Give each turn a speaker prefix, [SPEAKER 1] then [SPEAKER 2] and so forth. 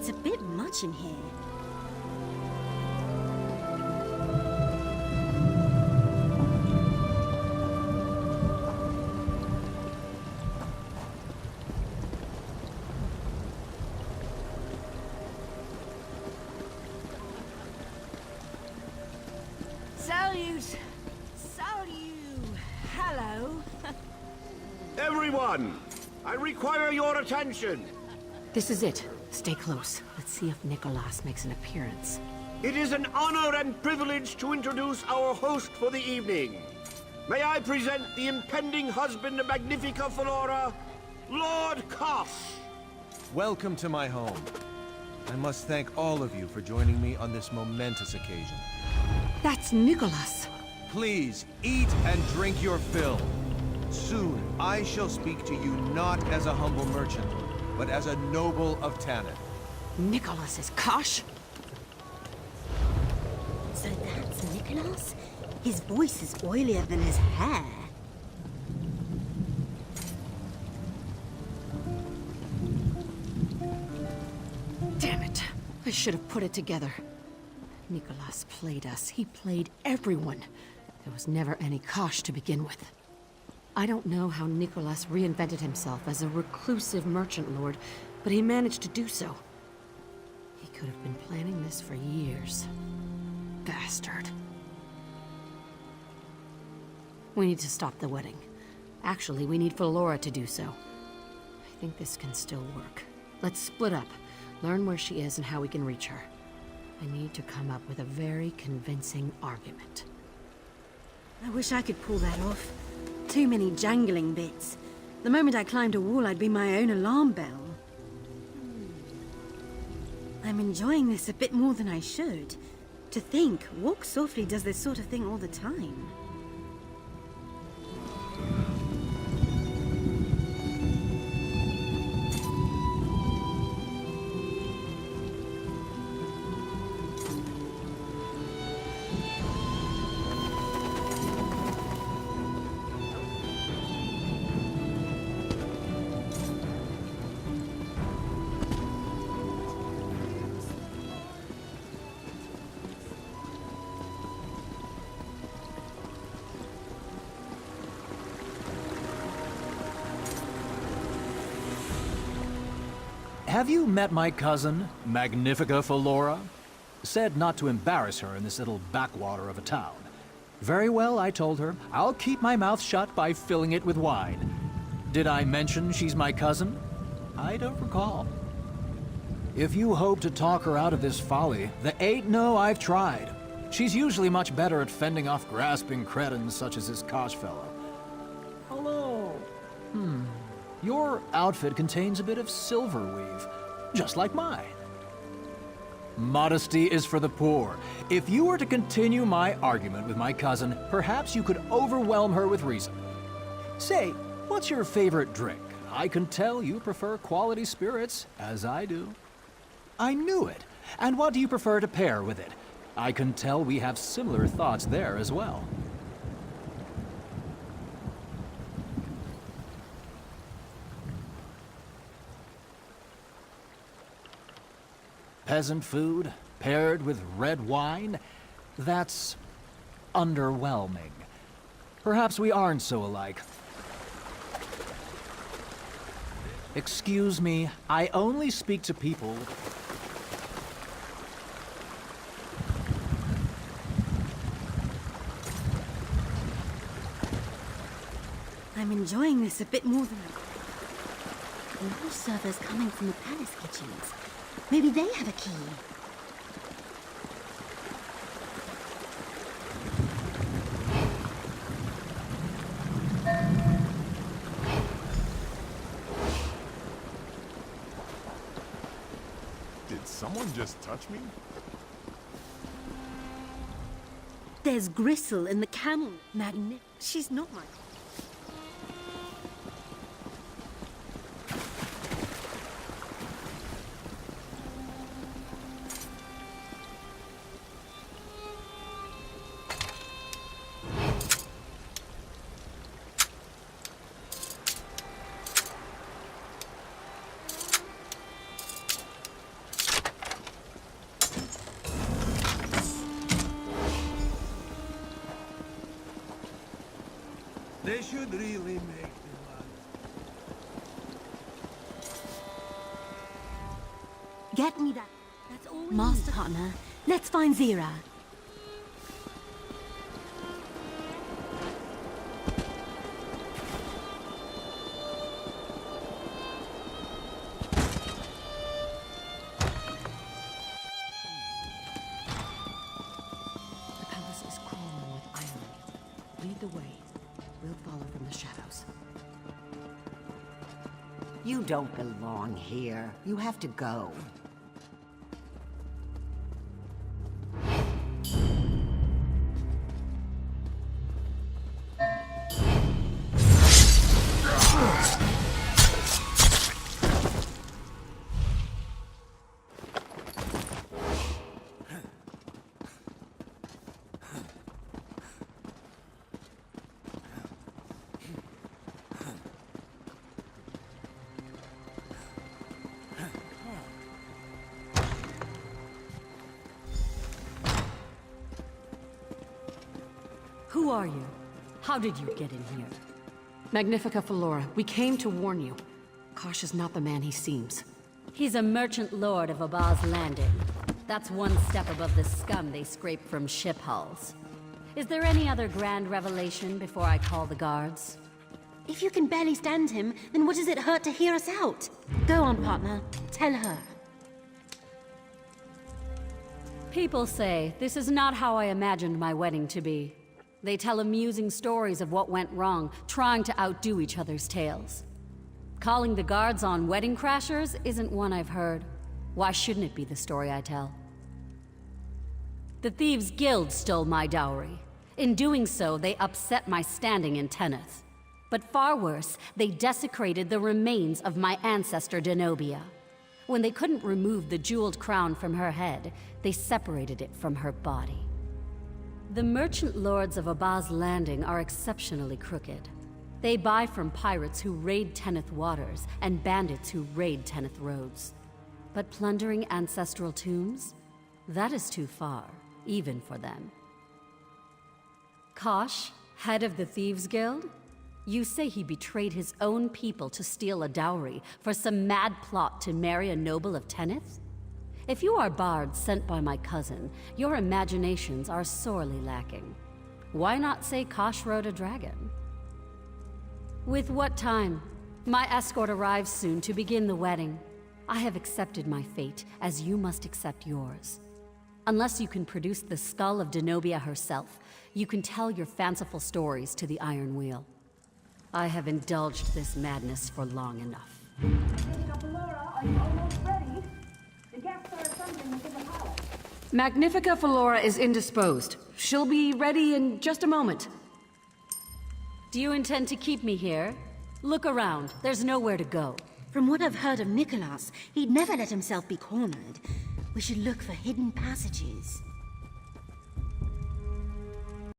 [SPEAKER 1] It's a bit much in here.
[SPEAKER 2] Salute! Salute! Hello!
[SPEAKER 3] Everyone! I require your attention!
[SPEAKER 4] This is it. Stay close. Let's see if Nicholas makes an appearance.
[SPEAKER 3] It is an honor and privilege to introduce our host for the evening. May I present the impending husband of Magnifica Flora, Lord Kosh.
[SPEAKER 5] Welcome to my home. I must thank all of you for joining me on this momentous occasion.
[SPEAKER 4] That's Nicholas.
[SPEAKER 5] Please, eat and drink your fill. Soon, I shall speak to you not as a humble merchant, but as a noble of Tanith.
[SPEAKER 4] Nicholas is Kosh?
[SPEAKER 1] So that's Nicholas? His voice is oilier than his hair.
[SPEAKER 4] Damn it. I should have put it together. Nicholas played us. He played everyone. There was never any Kosh to begin with. I don't know how Nicholas reinvented himself as a reclusive merchant lord, but he managed to do so. He could have been planning this for years. Bastard. We need to stop the wedding. Actually, we need Flora to do so. I think this can still work. Let's split up, learn where she is and how we can reach her. I need to come up with a very convincing argument.
[SPEAKER 1] I wish I could pull that off. Too many jangling bits. The moment I climbed a wall, I'd be my own alarm bell. I'm enjoying this a bit more than I should. To think, Walk Softly does this sort of thing all the time.
[SPEAKER 6] Have you met my cousin, Magnifica Flora? Said not to embarrass her in this little backwater of a town. Very well, I told her. I'll keep my mouth shut by filling it with wine. Did I mention she's my cousin? I don't recall. If you hope to talk her out of this folly, the ain't no I've tried. She's usually much better at fending off grasping cretins such as this Kosh fellow. Hello. Your outfit contains a bit of silver weave, just like mine. Modesty is for the poor. If you were to continue my argument with my cousin, perhaps you could overwhelm her with reason. Say, what's your favorite drink? I can tell you prefer quality spirits, as I do. I knew it. And what do you prefer to pair with it? I can tell we have similar thoughts there as well. Peasant food, paired with red wine? That's underwhelming. Perhaps we aren't so alike. Excuse me, I only speak to people...
[SPEAKER 1] I'm enjoying this a bit more than I... No servers coming from the palace kitchens. Maybe they have a key.
[SPEAKER 7] Did someone just touch me?
[SPEAKER 1] There's Gristle in the camel. She's not my...
[SPEAKER 5] They should really make the
[SPEAKER 1] Get me that. That's all we Master partner, let's find Zira.
[SPEAKER 4] The palace is crawling with iron. Lead the way. We'll follow from the shadows.
[SPEAKER 8] You don't belong here. You have to go.
[SPEAKER 4] Who are you? How did you get in here? Magnifica Flora, we came to warn you. Kosh is not the man he seems.
[SPEAKER 9] He's a merchant lord of Abba's Landing. That's one step above the scum they scrape from ship hulls. Is there any other grand revelation before I call the guards?
[SPEAKER 1] If you can barely stand him, then what does it hurt to hear us out? Go on, partner. Tell her.
[SPEAKER 9] People say this is not how I imagined my wedding to be. They tell amusing stories of what went wrong, trying to outdo each other's tales. Calling the guards on wedding crashers isn't one I've heard. Why shouldn't it be the story I tell? The Thieves Guild stole my dowry. In doing so, they upset my standing in Tenneth. But far worse, they desecrated the remains of my ancestor Denobia. When they couldn't remove the jeweled crown from her head, they separated it from her body. The merchant lords of Abba's Landing are exceptionally crooked. They buy from pirates who raid Tenneth waters and bandits who raid Tenneth roads. But plundering ancestral tombs? That is too far, even for them. Kosh, head of the Thieves Guild? You say he betrayed his own people to steal a dowry for some mad plot to marry a noble of Tenneth? If you are bards sent by my cousin, your imaginations are sorely lacking. Why not say Kosh rode a dragon? With what time? My escort arrives soon to begin the wedding. I have accepted my fate, as you must accept yours. Unless you can produce the skull of Denobia herself, you can tell your fanciful stories to the Iron Wheel. I have indulged this madness for long enough.
[SPEAKER 4] Magnifica Flora is indisposed. She'll be ready in just a moment.
[SPEAKER 9] Do you intend to keep me here? Look around. There's nowhere to go.
[SPEAKER 1] From what I've heard of Nicholas, he'd never let himself be cornered. We should look for hidden passages.